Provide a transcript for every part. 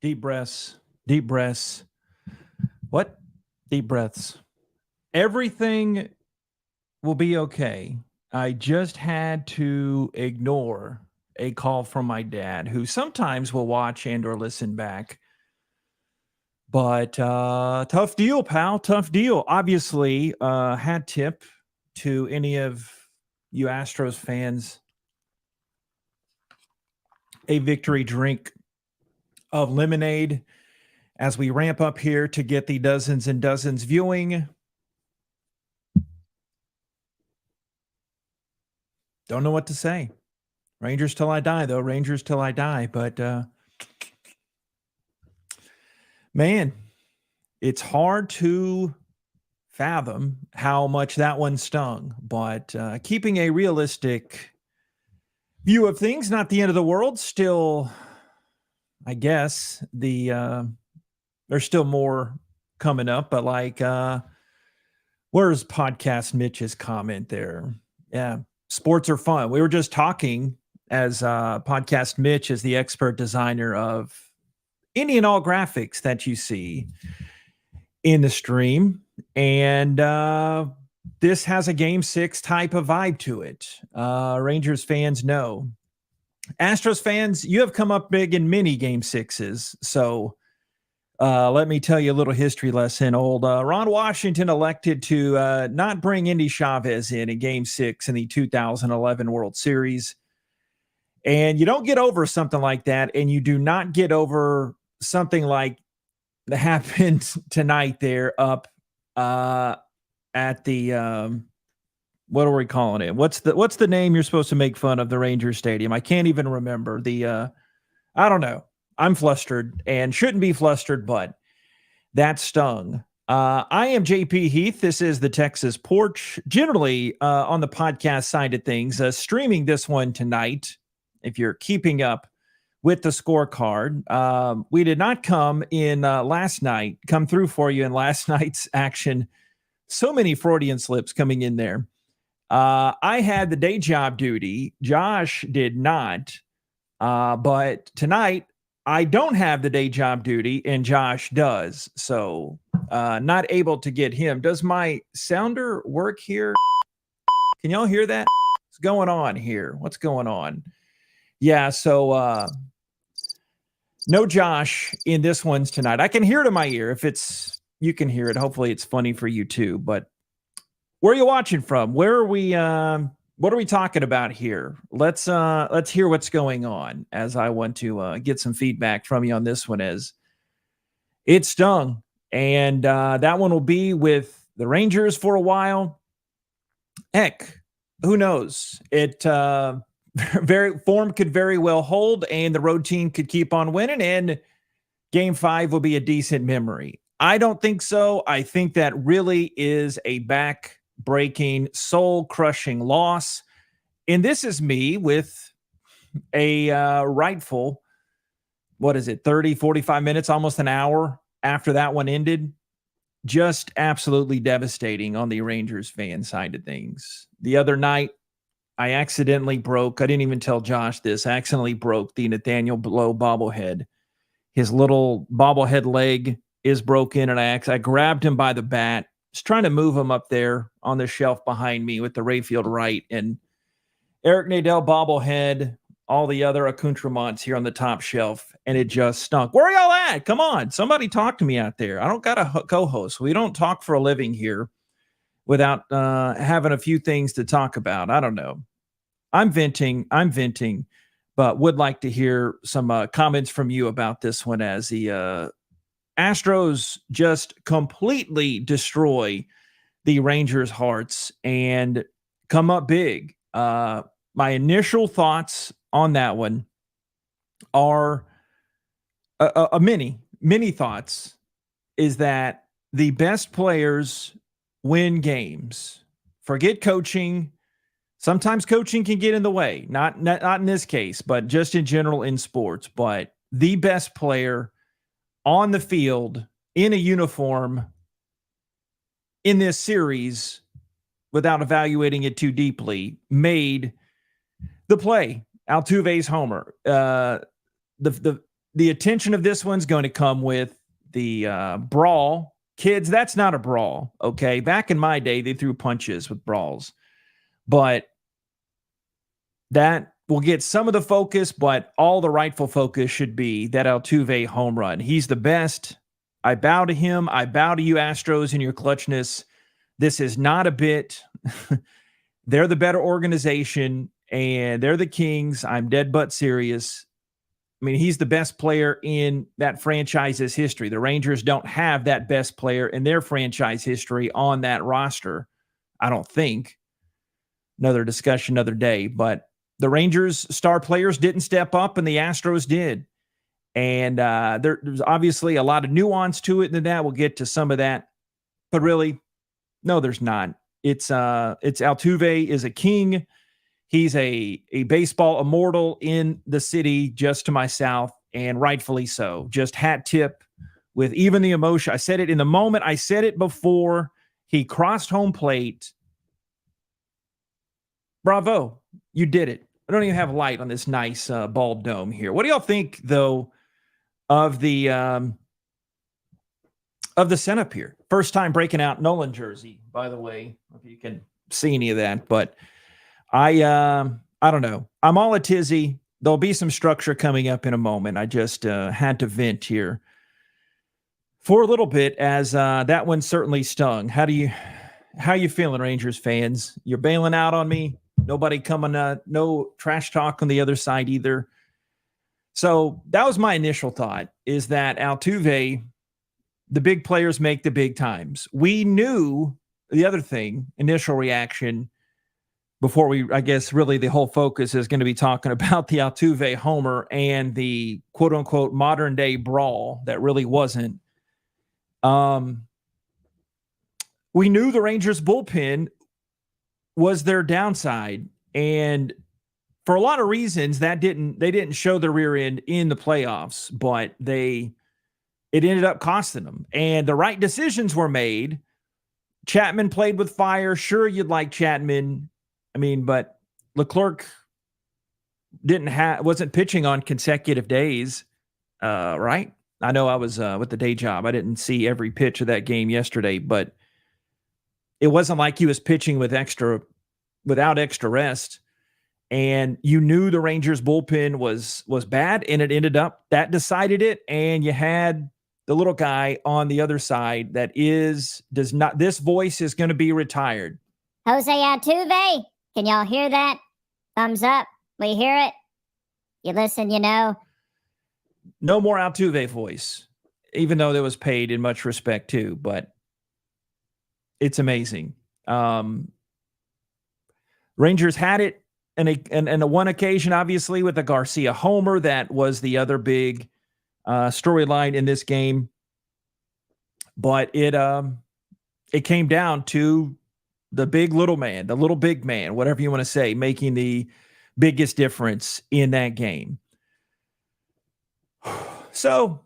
Deep breaths. Deep breaths. What? Deep breaths. Everything will be okay. I just had to ignore a call from my dad, who sometimes will watch and or listen back. But tough deal, pal. Tough deal. Obviously, hat tip to any of you Astros fans. A victory drink of lemonade as we ramp up here to get the dozens and dozens viewing. Don't know what to say. Rangers till I die, though. Rangers till I die. But man, it's hard to fathom how much that one stung. But keeping a realistic view of things, not the end of the world. Still, I guess there's still more coming up. But like, where's Podcast Mitch's comment there? Yeah, sports are fun. We were just talking as Podcast Mitch is the expert designer of any and all graphics that you see in the stream. And this has a Game 6 type of vibe to it. Rangers fans know. Astros fans, you have come up big in many Game 6s. So let me tell you a little history lesson. Old Ron Washington elected to not bring Indy Chavez in Game 6 in the 2011 World Series. And you don't get over something like that, and you do not get over something like that happened tonight there up at the what are we calling it? What's the name you're supposed to make fun of the Ranger Stadium? I can't even remember. I don't know. I'm flustered and shouldn't be flustered, but that stung. I am JP Heath. This is the Texas Porch. Generally, on the podcast side of things, streaming this one tonight, if you're keeping up with the scorecard. We did not come through for you in last night's action. So many Freudian slips coming in there. I had the day job duty. Josh did not. But tonight, I don't have the day job duty, and Josh does. So not able to get him. Does my sounder work here? Can y'all hear that? What's going on here? What's going on? Yeah, so no Josh in this one's tonight. I can hear it in my ear. You can hear it. Hopefully it's funny for you too. But where are you watching from? Where are we? What are we talking about here? Let's hear what's going on, as I want to get some feedback from you on this one. As it stung, and that one will be with the Rangers for a while. Heck, who knows? It form could very well hold, and the road team could keep on winning, and Game 5 will be a decent memory. I don't think so. I think that really is a back-breaking, soul-crushing loss. And this is me with a rightful, 30, 45 minutes, almost an hour after that one ended. Just absolutely devastating on the Rangers fan side of things. The other night, I accidentally broke, I didn't even tell Josh this, I accidentally broke the Nathaniel Blow bobblehead. His little bobblehead leg is broken, and I grabbed him by the bat, just trying to move him up there on the shelf behind me with the Rayfield right, and Eric Nadel bobblehead, all the other accoutrements here on the top shelf, and it just stunk. Where are y'all at? Come on, somebody talk to me out there. I don't got a co-host. We don't talk for a living here without having a few things to talk about. I don't know. I'm venting, but would like to hear some comments from you about this one, as the Astros just completely destroy the Rangers' hearts and come up big. My initial thoughts on that one are many thoughts is that the best players win games. Forget coaching. Sometimes coaching can get in the way, not in this case, but just in general in sports. But the best player on the field in a uniform in this series, without evaluating it too deeply, made the play. Altuve's homer. The attention of this one's going to come with the brawl. Kids, that's not a brawl, okay? Back in my day, they threw punches with brawls. But that will get some of the focus, but all the rightful focus should be that Altuve home run. He's the best. I bow to him. I bow to you, Astros, in your clutchness. This is not a bit. They're the better organization, and they're the Kings. I'm dead but serious. I mean, he's the best player in that franchise's history. The Rangers don't have that best player in their franchise history on that roster, I don't think. Another discussion, another day. But the Rangers' star players didn't step up, and the Astros did. And there's obviously a lot of nuance to it, and that we'll get to some of that. But really, no, there's not. It's Altuve is a king. He's a baseball immortal in the city just to my south, and rightfully so. Just hat tip with even the emotion. I said it in the moment. I said it before he crossed home plate. Bravo. You did it. I don't even have light on this nice bald dome here. What do y'all think, though, of the setup here? First time breaking out Nolan jersey, by the way, if you can see any of that. But I don't know. I'm all a tizzy. There'll be some structure coming up in a moment. I just had to vent here for a little bit, as that one certainly stung. How you feeling, Rangers fans? You're bailing out on me. Nobody coming, no trash talk on the other side either. So that was my initial thought, is that Altuve, the big players make the big times. We knew the other thing, initial reaction, before I guess really the whole focus is going to be talking about the Altuve homer and the quote unquote modern day brawl that really wasn't. We knew the Rangers bullpen was their downside, and for a lot of reasons they didn't show the rear end in the playoffs, but it ended up costing them. And the right decisions were made. Chapman played with fire. Sure, you'd like Chapman. I mean, but Leclerc wasn't pitching on consecutive days, right? I know I was with the day job. I didn't see every pitch of that game yesterday, but it wasn't like he was pitching without extra rest. And you knew the Rangers bullpen was bad, and it ended up that decided it. And you had the little guy on the other side this voice is going to be retired. Jose Altuve, can y'all hear that? Thumbs up. We hear it. You listen, you know. No more Altuve voice, even though there was paid in much respect too, but it's amazing. Rangers had it, and a one occasion, obviously, with the Garcia homer. That was the other big storyline in this game. But it came down to the big little man, the little big man, whatever you want to say, making the biggest difference in that game. So,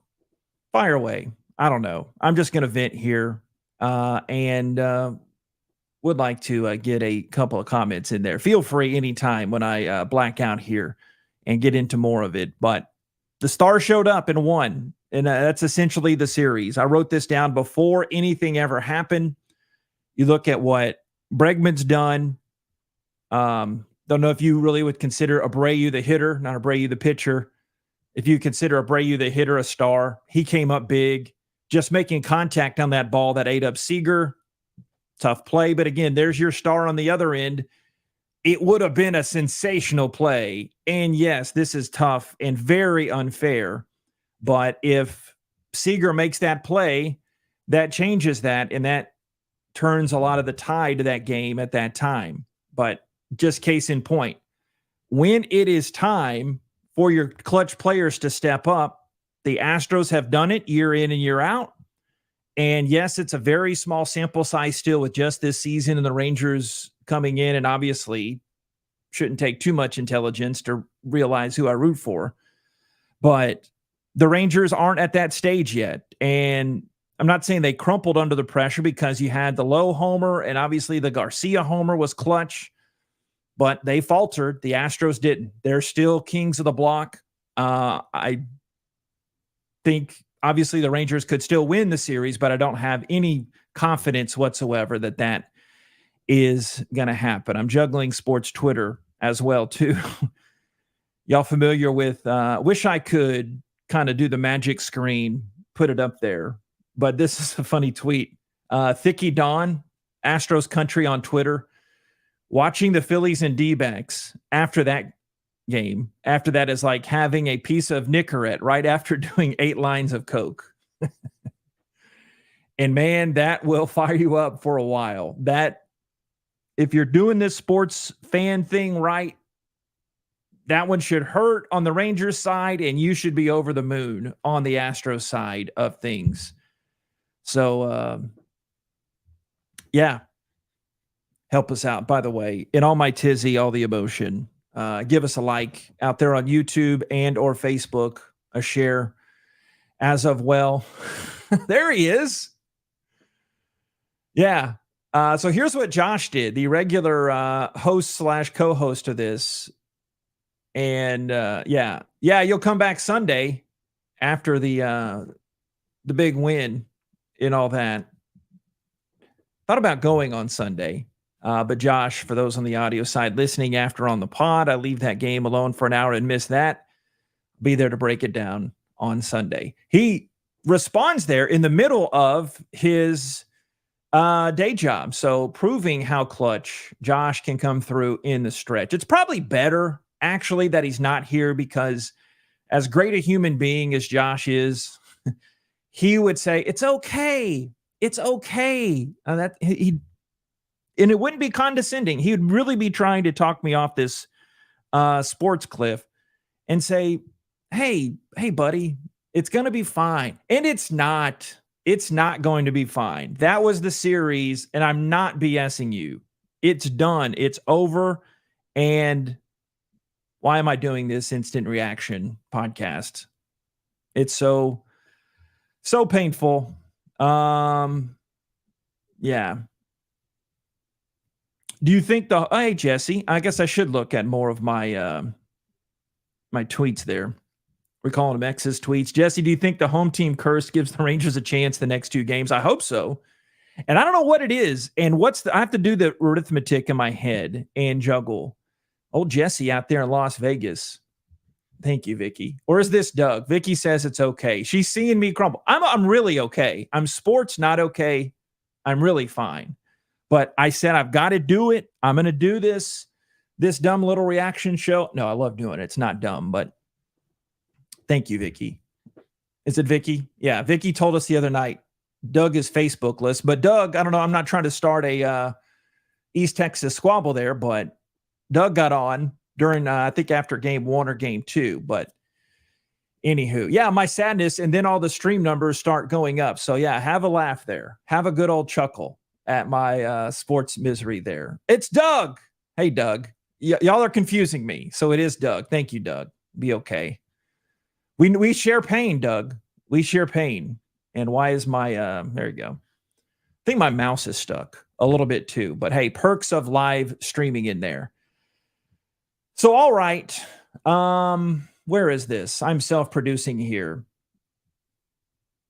fire away. I don't know. I'm just going to vent here, and would like to get a couple of comments in there. Feel free anytime when I black out here and get into more of it. But the Stars showed up and won, and that's essentially the series. I wrote this down before anything ever happened. You look at what Bregman's done. Don't know if you really would consider Abreu the hitter, not Abreu the pitcher. If you consider Abreu the hitter a star, he came up big, just making contact on that ball that ate up Seager. Tough play, but again, there's your star on the other end. It would have been a sensational play. And yes, this is tough and very unfair. But if Seager makes that play, that changes that, and that turns a lot of the tide to that game at that time. But just case in point, when it is time for your clutch players to step up, the Astros have done it year in and year out. And yes, it's a very small sample size still with just this season and the Rangers coming in, and obviously shouldn't take too much intelligence to realize who I root for. But the Rangers aren't at that stage yet. And I'm not saying they crumpled under the pressure, because you had the Lowe homer and obviously the Garcia homer was clutch, but they faltered. The Astros didn't. They're still kings of the block. I think obviously the Rangers could still win the series, but I don't have any confidence whatsoever that that is going to happen. I'm juggling sports Twitter as well too. Y'all familiar with, wish I could kind of do the magic screen, put it up there, but this is a funny tweet. Thicky Dawn, Astros Country on Twitter, watching the Phillies and D-backs after that game. After that is like having a piece of Nicorette right after doing 8 lines of Coke. And man, that will fire you up for a while. That, if you're doing this sports fan thing right, that one should hurt on the Rangers side, and you should be over the moon on the Astros side of things. So, yeah. Help us out. By the way, in all my tizzy, all the emotion, give us a like out there on YouTube and or Facebook, a share as of well. There he is. Yeah. So here's what Josh did, the regular host / co-host of this. And yeah, you'll come back Sunday after the big win and all that. Thought about going on Sunday. But Josh, for those on the audio side listening after on the pod, I leave that game alone for an hour and miss that. Be there to break it down on Sunday. He responds there in the middle of his day job. So proving how clutch Josh can come through in the stretch. It's probably better, actually, that he's not here, because as great a human being as Josh is, he would say, it's okay. It's okay. And it wouldn't be condescending. He would really be trying to talk me off this sports cliff and say, hey, buddy, it's going to be fine. And it's not. It's not going to be fine. That was the series, and I'm not BSing you. It's done. It's over. And why am I doing this instant reaction podcast? It's so painful. Yeah. Do you think hey, Jesse, I guess I should look at more of my my tweets there. We're calling them X's tweets. Jesse, do you think the home team curse gives the Rangers a chance the next 2 games? I hope so. And I don't know what it is. And I have to do the arithmetic in my head and juggle. Old Jesse out there in Las Vegas. Thank you, Vicky. Or is this Doug? Vicky says it's okay. She's seeing me crumble. I'm really okay. I'm sports not okay. I'm really fine. But I said I've got to do it. I'm going to do this dumb little reaction show. No, I love doing it. It's not dumb, but thank you, Vicky. Is it Vicky? Yeah, Vicky told us the other night, Doug is Facebookless. But Doug, I don't know, I'm not trying to start a East Texas squabble there, but Doug got on during, I think after game 1 or game 2. But anywho, yeah, my sadness, and then all the stream numbers start going up. So yeah, have a laugh there. Have a good old chuckle at my sports misery there. It's Doug. Hey, Doug. Y'all are confusing me. So it is Doug. Thank you, Doug. Be okay. We share pain, Doug. We share pain. And why is my there you go. I think my mouse is stuck a little bit too. But hey, perks of live streaming in there. So all right. Where is this? I'm self-producing here.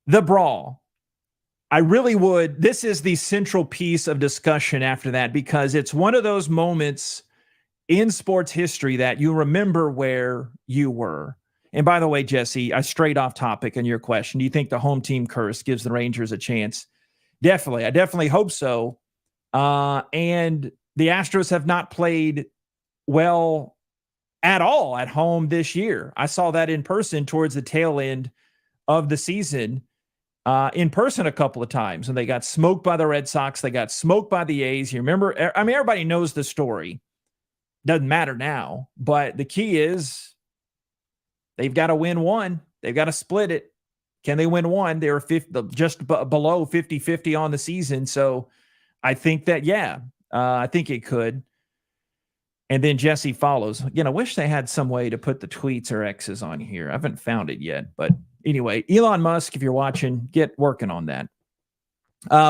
The brawl. I really would. This is the central piece of discussion after that, because it's one of those moments in sports history that you remember where you were. And by the way, Jesse, I strayed off topic in your question. Do you think the home team curse gives the Rangers a chance? Definitely. I definitely hope so. And the Astros have not played well at all at home this year. I saw that in person towards the tail end of the season. in person a couple of times, and they got smoked by the Red Sox. They got smoked by the A's. You remember? I mean, everybody knows the story. Doesn't matter now, but the key is they've got to win one. They've got to split it. Can they win one? They were just below 50-50 on the season. So I think that, I think it could. And then Jesse follows. Again, I wish they had some way to put the tweets or X's on here. I haven't found it yet. But anyway, Elon Musk, if you're watching, get working on that.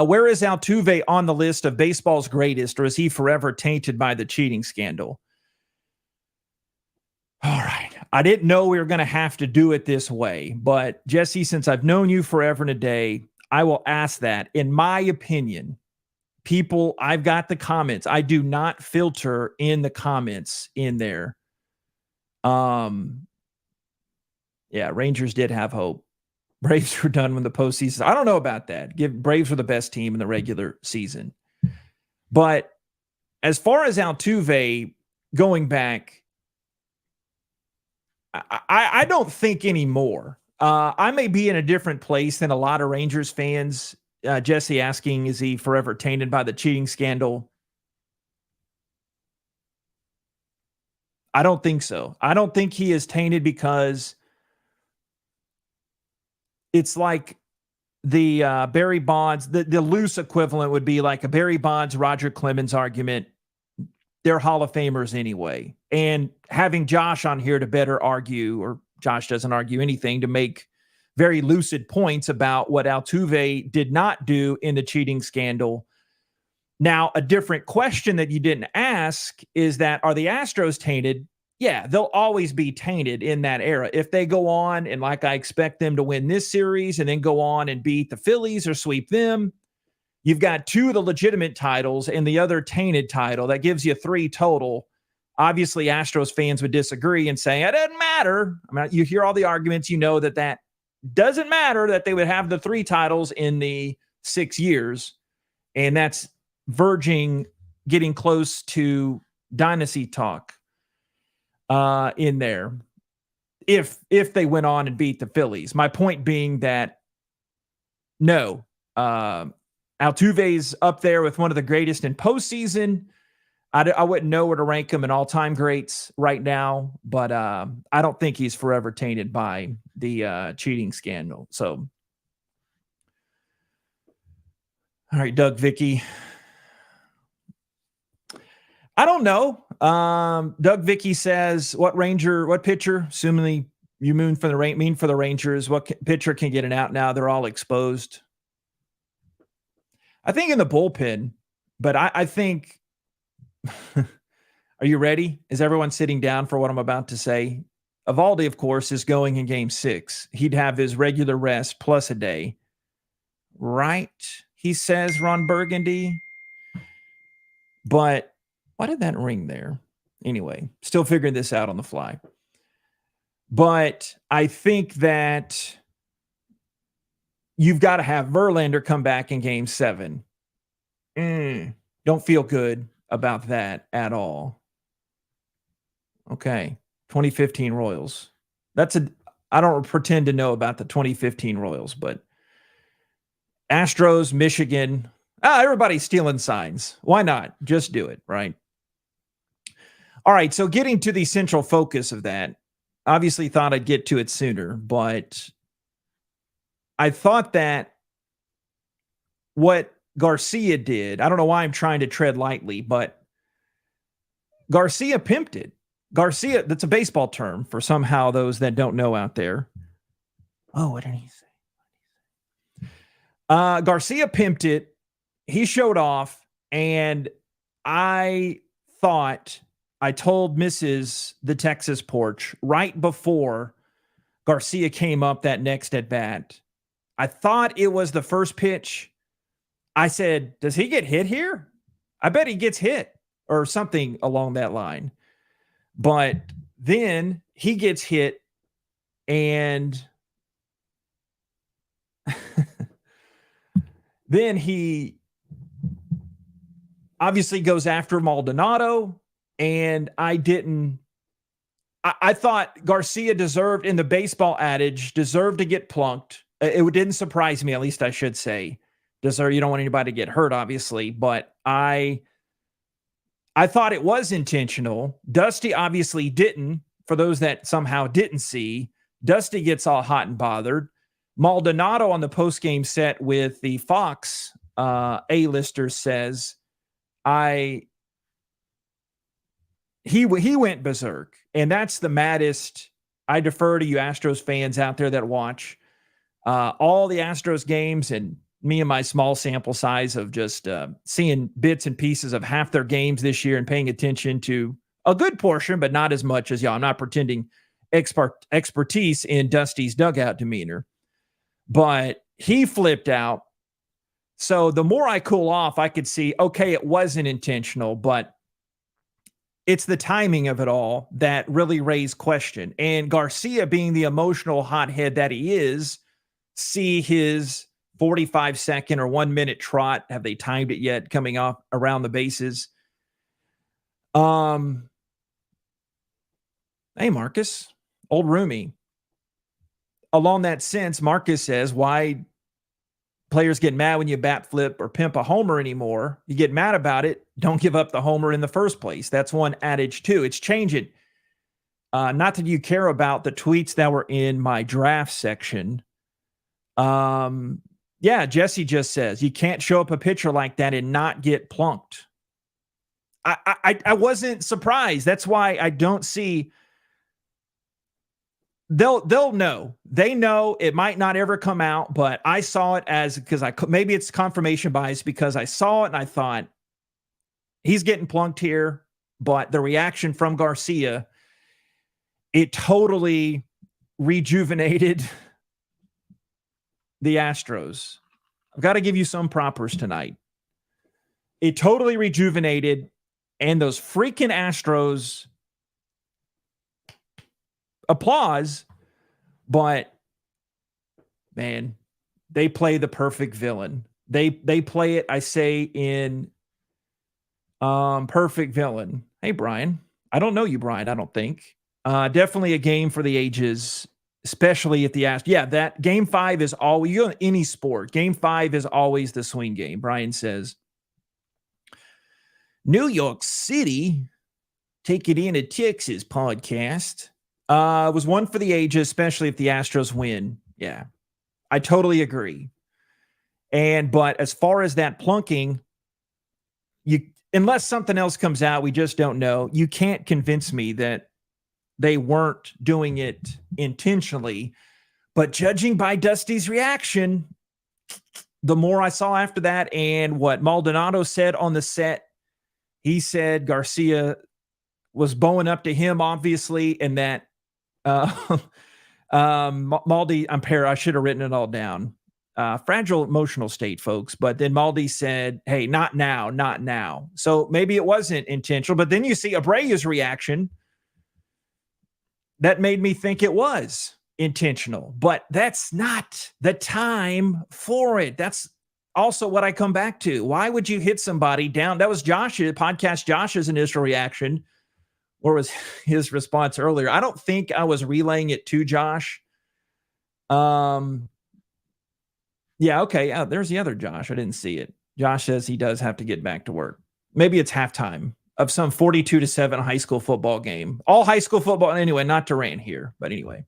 Where is Altuve on the list of baseball's greatest, or is he forever tainted by the cheating scandal? All right. I didn't know we were going to have to do it this way, but Jesse, since I've known you forever and a day, I will ask that. In my opinion, people, I've got the comments. I do not filter in the comments in there. Rangers did have hope. Braves were done when the postseason. I don't know about that. Braves were the best team in the regular season. But as far as Altuve going back, I don't think anymore. I may be in a different place than a lot of Rangers fans. Jesse asking, is he forever tainted by the cheating scandal? I don't think so. I don't think he is tainted because it's like the Barry Bonds, the loose equivalent would be like a Barry Bonds, Roger Clemens argument. They're Hall of Famers anyway. And having Josh on here to better argue, or Josh doesn't argue anything, to make very lucid points about what Altuve did not do in the cheating scandal. Now, a different question that you didn't ask is that, are the Astros tainted? Yeah, they'll always be tainted in that era. If they go on, and like I expect them to win this series and then go on and beat the Phillies or sweep them, you've got two of the legitimate titles and the other tainted title. That gives you three total. Obviously, Astros fans would disagree and say, it doesn't matter. I mean, you hear all the arguments, you know that doesn't matter, that they would have the three titles in the 6 years. And that's getting close to dynasty talk in there. If they went on and beat the Phillies. My point being that, no, Altuve's up there with one of the greatest in postseason. I wouldn't know where to rank him in all-time greats right now, but I don't think he's forever tainted by the cheating scandal. So, all right, Doug Vicky. I don't know. Doug Vicky says, what pitcher, assuming you mean for the Rangers, what pitcher can get an out now? They're all exposed. I think in the bullpen, but I think, are you ready? Is everyone sitting down for what I'm about to say? Evaldi, of course, is going in game 6. He'd have his regular rest plus a day. Right? He says, Ron Burgundy. But why did that ring there? Anyway, still figuring this out on the fly. But I think that you've got to have Verlander come back in game 7. Don't feel good about that at all. Okay. 2015 Royals. I don't pretend to know about the 2015 Royals, but Astros, Michigan. Everybody's stealing signs. Why not? Just do it, right? All right. So getting to the central focus of that, obviously thought I'd get to it sooner, but I thought that what Garcia did, I don't know why I'm trying to tread lightly, but Garcia pimped it. Garcia, that's a baseball term for somehow those that don't know out there. Oh, what did he say? Garcia pimped it. He showed off, and I thought I told Mrs. the Texas porch right before Garcia came up that next at bat. I thought it was the first pitch. I said, does he get hit here? I bet he gets hit or something along that line. But then he gets hit, and then he obviously goes after Maldonado, and I thought Garcia deserved, in the baseball adage, deserved to get plunked. It didn't surprise me, at least I should say. You don't want anybody to get hurt, obviously, but I thought it was intentional. Dusty obviously didn't. For those that somehow didn't see, Dusty gets all hot and bothered. Maldonado on the postgame set with the Fox A-lister says, he went berserk, and that's the maddest. I defer to you Astros fans out there that watch all the Astros games, and me and my small sample size of just seeing bits and pieces of half their games this year and paying attention to a good portion, but not as much as y'all. I'm not pretending expertise in Dusty's dugout demeanor, but he flipped out. So the more I cool off, I could see, okay, it wasn't intentional, but it's the timing of it all that really raised question. And Garcia, being the emotional hothead that he is, see his 45-second or 1 minute trot. Have they timed it yet? Coming off around the bases. Hey, Marcus, old roomie. Along that sense, Marcus says, why players get mad when you bat flip or pimp a homer anymore? You get mad about it. Don't give up the homer in the first place. That's one adage too. It's changing. Not that you care about the tweets that were in my draft section. Yeah, Jesse just says you can't show up a pitcher like that and not get plunked. I wasn't surprised. That's why I don't see. They'll know. They know it might not ever come out, but I saw it as because maybe it's confirmation bias because I saw it and I thought he's getting plunked here. But the reaction from Garcia, it totally rejuvenated the Astros. I've got to give you some propers tonight. It totally rejuvenated, and those freaking Astros, applause, but man, they play the perfect villain. They play it, I say, in perfect villain. Hey, Brian. I don't know you, Brian, I don't think. Definitely a game for the ages, especially at the Astros. Yeah, that game 5 is always, you know, any sport. Game 5 is always the swing game. Brian says, New York City, take it in a Texas podcast. Was one for the ages, especially if the Astros win. Yeah, I totally agree. But as far as that plunking, unless something else comes out, we just don't know. You can't convince me that they weren't doing it intentionally. But judging by Dusty's reaction, the more I saw after that and what Maldonado said on the set, he said Garcia was bowing up to him, obviously, and that Maldi, I should have written it all down. Fragile emotional state, folks. But then Maldi said, hey, not now, not now. So maybe it wasn't intentional. But then you see Abreu's reaction. That made me think it was intentional. But that's not the time for it. That's also what I come back to. Why would you hit somebody down? That was Josh's initial reaction. Or was his response earlier? I don't think I was relaying it to Josh. Yeah, okay. There's the other Josh. I didn't see it. Josh says he does have to get back to work. Maybe it's halftime of some 42-7 high school football game. All high school football. Anyway, not Durant here, but anyway.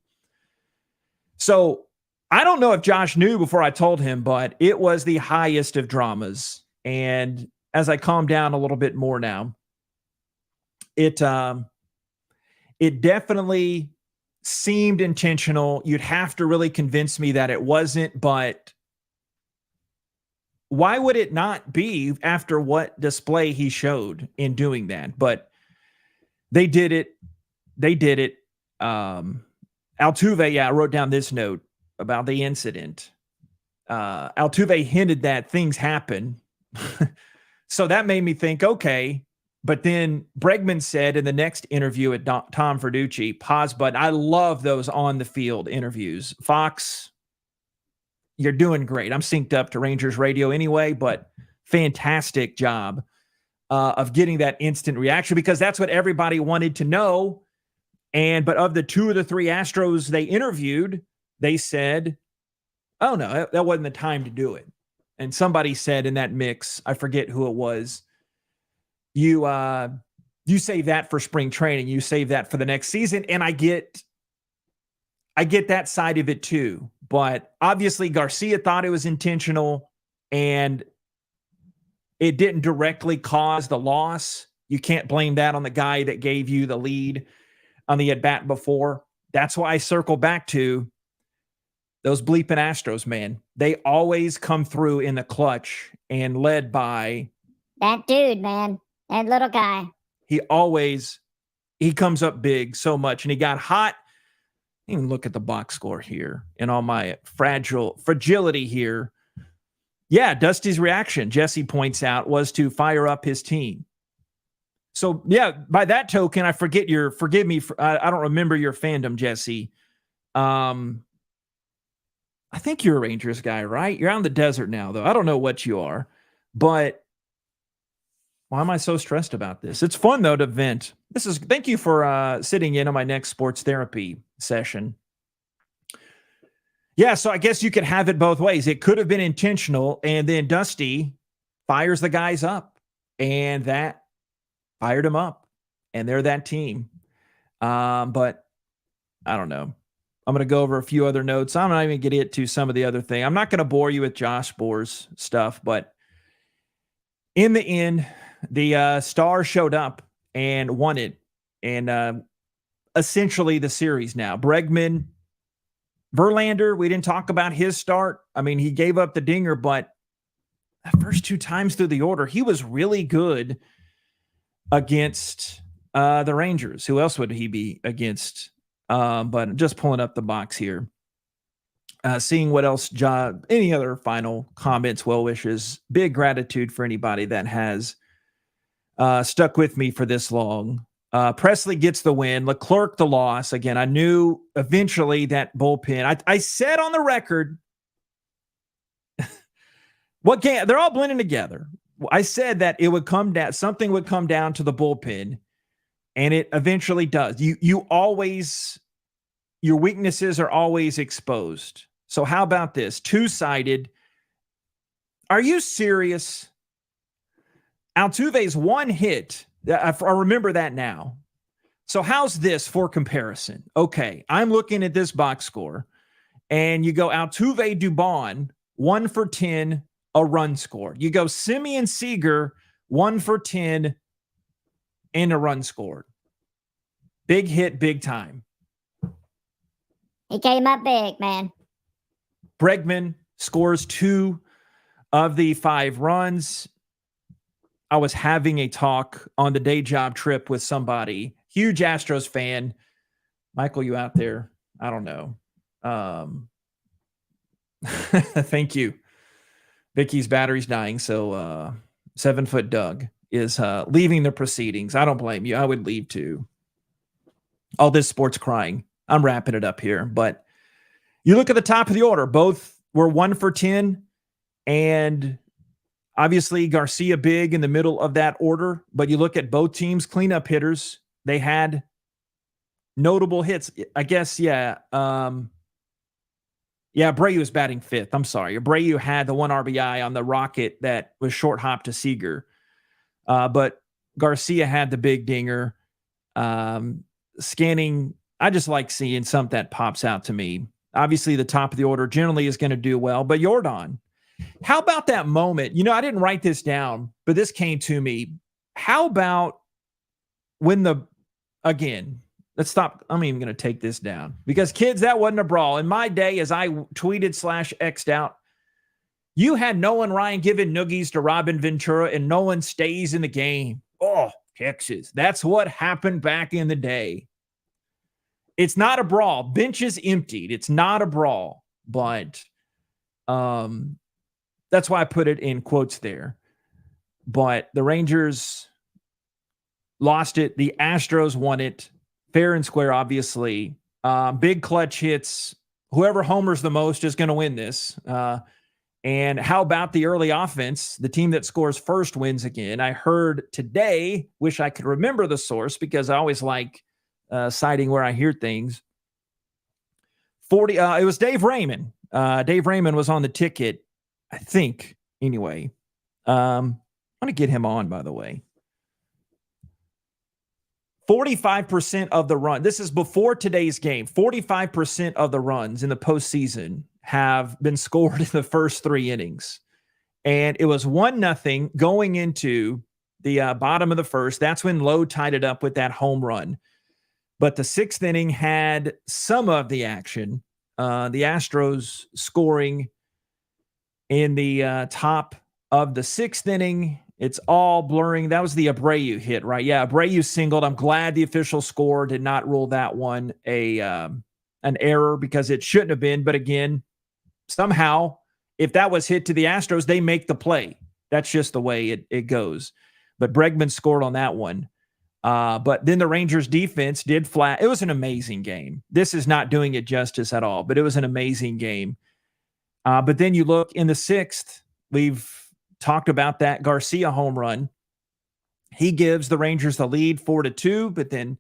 So I don't know if Josh knew before I told him, but it was the highest of dramas. And as I calm down a little bit more now, it definitely seemed intentional. You'd have to really convince me that it wasn't, but why would it not be after what display he showed in doing that? But they did it. Altuve, I wrote down this note about the incident. Altuve hinted that things happen. So that made me think, okay. But then Bregman said in the next interview at Tom Verducci, pause button. I love those on the field interviews. Fox, you're doing great. I'm synced up to Rangers radio anyway, but fantastic job of getting that instant reaction because that's what everybody wanted to know. But of the 2 of the 3 Astros they interviewed, they said Oh, no, that wasn't the time to do it. And somebody said in that mix, I forget who it was, you save that for spring training. You save that for the next season. And I get that side of it too. But obviously Garcia thought it was intentional and it didn't directly cause the loss. You can't blame that on the guy that gave you the lead on the at-bat before. That's why I circle back to those bleeping Astros, man. They always come through in the clutch, and led by that dude, man. That little guy. He comes up big so much, and he got hot. Even look at the box score here and all my fragility here. Yeah, Dusty's reaction, Jesse points out, was to fire up his team. So, yeah, by that token, forgive me, I don't remember your fandom, Jesse. I think you're a Rangers guy, right? You're out in the desert now, though. I don't know what you are, but why am I so stressed about this? It's fun, though, to vent. Thank you for sitting in on my next sports therapy session. Yeah, so I guess you could have it both ways. It could have been intentional, and then Dusty fires the guys up, and that fired him up, and they're that team. But I don't know. I'm going to go over a few other notes. I'm not even going to get to some of the other thing. I'm not going to bore you with Josh Bohr's stuff, but in the end, the Stars showed up and won it, and essentially the series now. Bregman, Verlander, we didn't talk about his start. I mean, he gave up the dinger, but the first two times through the order, he was really good against the Rangers. Who else would he be against? But just pulling up the box here, seeing what else, any other final comments, well wishes, big gratitude for anybody that has stuck with me for this long. Presley gets the win, Leclerc the loss. Again, I knew eventually that bullpen, I said on the record, they're all blending together. I said that it would come down, something would come down to the bullpen. And it eventually does. Your weaknesses are always exposed. So how about this? Two-sided. Are you serious? Altuve's one hit. I remember that now. So how's this for comparison? Okay, I'm looking at this box score, and you go Altuve Dubon, 1 for 10, a run scored. You go Simeon Seager, 1 for 10, and a run scored. Big hit, big time. He came up big, man. Bregman scores 2 of the 5 runs. I was having a talk on the day job trip with somebody, huge Astros fan. Michael, you out there? I don't know. Thank you. Vicky's battery's dying, so 7-foot Doug is leaving the proceedings. I don't blame you. I would leave too. All this sports crying. I'm wrapping it up here, but you look at the top of the order. Both were 1 for 10, and obviously Garcia big in the middle of that order. But you look at both teams' cleanup hitters. They had notable hits. I guess, yeah. Abreu was batting 5th. I'm sorry. Abreu had the 1 RBI on the rocket that was short hop to Seager. But Garcia had the big dinger. Scanning, I just like seeing something that pops out to me. Obviously, the top of the order generally is going to do well, but Yordan, how about that moment? I didn't write this down, but this came to me. How about when let's stop. I'm even going to take this down because, kids, that wasn't a brawl. In my day, as I tweeted/X'd out, you had Nolan Ryan giving noogies to Robin Ventura, and no one stays in the game. Oh, Texas. That's what happened back in the day. It's not a brawl. Benches emptied. It's not a brawl, but that's why I put it in quotes there. But the Rangers lost it. The Astros won it. Fair and square, obviously. Big clutch hits. Whoever homers the most is going to win this. And how about the early offense? The team that scores first wins again. I heard today, wish I could remember the source because I always like citing where I hear things. It was Dave Raymond. Dave Raymond was on the ticket, I think, anyway. I want to get him on, by the way. 45% of the run. This is before today's game. 45% of the runs in the postseason have been scored in the first 3 innings. And it was 1-0 going into the bottom of the first. That's when Lowe tied it up with that home run. But the 6th inning had some of the action. The Astros scoring in the top of the 6th inning. It's all blurring. That was the Abreu hit, right? Yeah, Abreu singled. I'm glad the official score did not rule that one an error because it shouldn't have been. But again, somehow, if that was hit to the Astros, they make the play. That's just the way it goes. But Bregman scored on that one. But then the Rangers defense did flat. It was an amazing game. This is not doing it justice at all, but it was an amazing game. But then you look in the 6th, we've talked about that Garcia home run. He gives the Rangers the lead 4-2, but then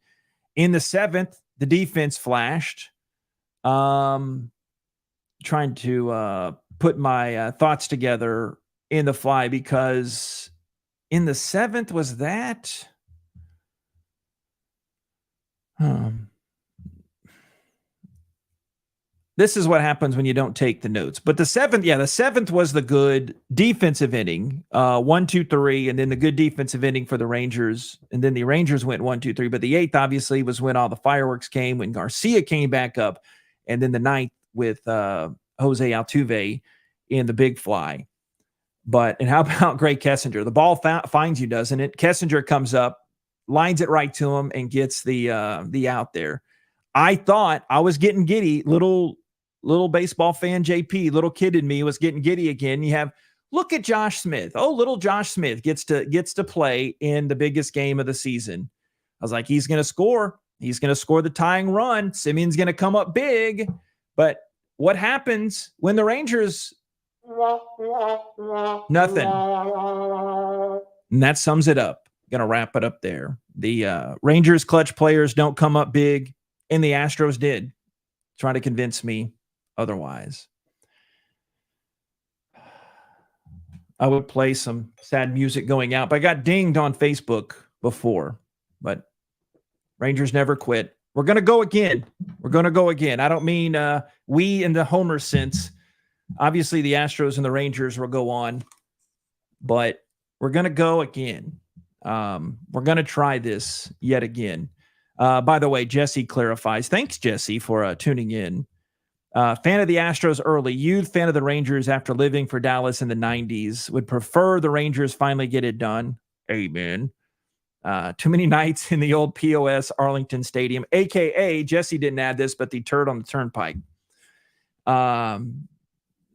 in the 7th, the defense flashed. Trying to put my thoughts together in the fly because in the 7th was that... This is what happens when you don't take the notes. But the 7th was the good defensive inning, 1, 2, 3, and then the good defensive inning for the Rangers. And then the Rangers went 1, 2, 3. But the 8th obviously was when all the fireworks came, when Garcia came back up. And then the 9th with Jose Altuve in the big fly. And how about Gray Kessinger? The ball finds you, doesn't it? Kessinger comes up, lines it right to him, and gets the out there. I thought I was getting giddy. Little baseball fan JP, little kid in me was getting giddy again. Look at Josh Smith. Oh, little Josh Smith gets to play in the biggest game of the season. I was like, he's going to score. He's going to score the tying run. Simeon's going to come up big. But what happens when the Rangers? Nothing. And that sums it up. Going to wrap it up there. The Rangers clutch players don't come up big, and the Astros did. Trying to convince me otherwise. I would play some sad music going out, but I got dinged on Facebook before. But Rangers never quit. We're going to go again. I don't mean we in the Homer sense. Obviously, the Astros and the Rangers will go on, but we're going to go again. We're going to try this yet again. By the way, Jesse clarifies. Thanks, Jesse, for tuning in. Fan of the Astros early, youth fan of the Rangers after living for Dallas in the 90s. Would prefer the Rangers finally get it done. Amen. Too many nights in the old POS Arlington Stadium, a.k.a. Jesse didn't add this, but the turd on the turnpike.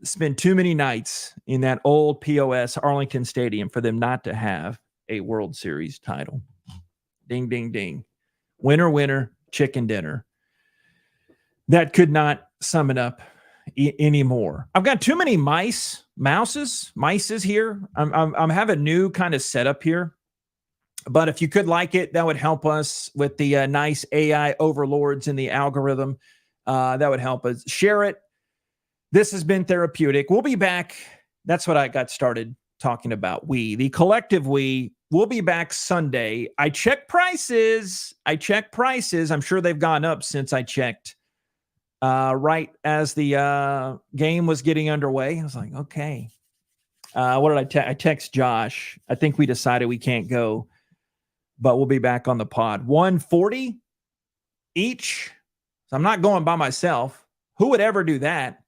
Spent too many nights in that old POS Arlington Stadium for them not to have a World Series title. Ding, ding, ding. Winner, winner, chicken dinner. That could not sum it up anymore. I've got too many mices here. I'm having a new kind of setup here. But if you could like it, that would help us with the nice AI overlords in the algorithm. That would help us. Share it. This has been therapeutic. We'll be back. That's what I got started talking about. The collective we. We'll be back Sunday. I checked prices. I'm sure they've gone up since I checked. Right as the game was getting underway, I was like, okay. What did I text Josh? I think we decided we can't go, but we'll be back on the pod. 140 each. So I'm not going by myself. Who would ever do that?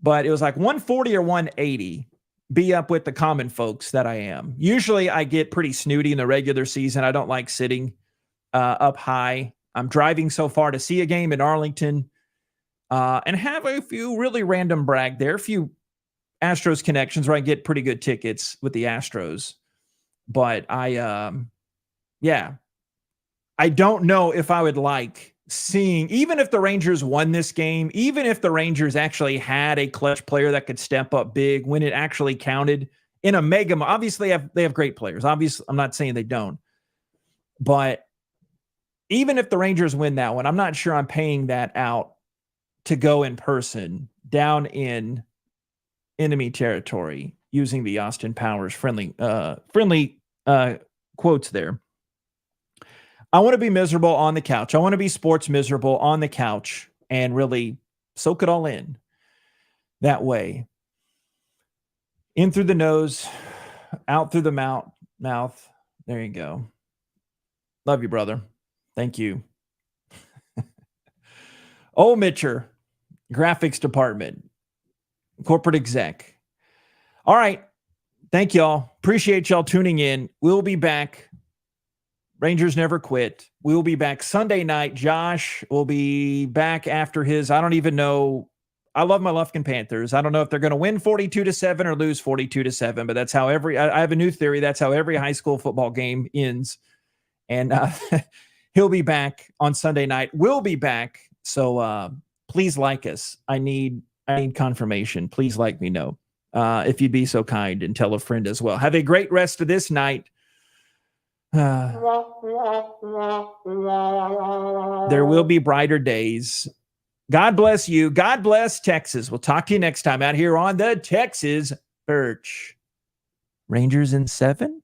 But it was like 140 or 180. Be up with the common folks that I am. Usually I get pretty snooty in the regular season. I don't like sitting up high. I'm driving so far to see a game in Arlington and have a few really random brag there. A few Astros connections where I get pretty good tickets with the Astros. But I don't know if I would like seeing, even if the Rangers won this game, even if the Rangers actually had a clutch player that could step up big when it actually counted in a mega. Obviously, they have great players. Obviously, I'm not saying they don't. But even if the Rangers win that one, I'm not sure I'm paying that out to go in person down in enemy territory using the Austin Powers friendly quotes there. I want to be miserable on the couch. I want to be sports miserable on the couch and really soak it all in that way. In through the nose, out through the mouth. There you go. Love you, brother. Thank you. Oh, Mitcher, graphics department, corporate exec. All right. Thank y'all. Appreciate y'all tuning in. We'll be back. Rangers never quit. We'll be back Sunday night. Josh will be back after his, I don't even know. I love my Lufkin Panthers. I don't know if they're going to win 42-7 or lose 42-7, but that's how I have a new theory. That's how every high school football game ends. And he'll be back on Sunday night. We'll be back. So please like us. I need confirmation. Please like me know. If you'd be so kind and tell a friend as well. Have a great rest of this night. There will be brighter days. God bless you. God bless Texas. We'll talk to you next time out here on the Texas Birch. Rangers in 7?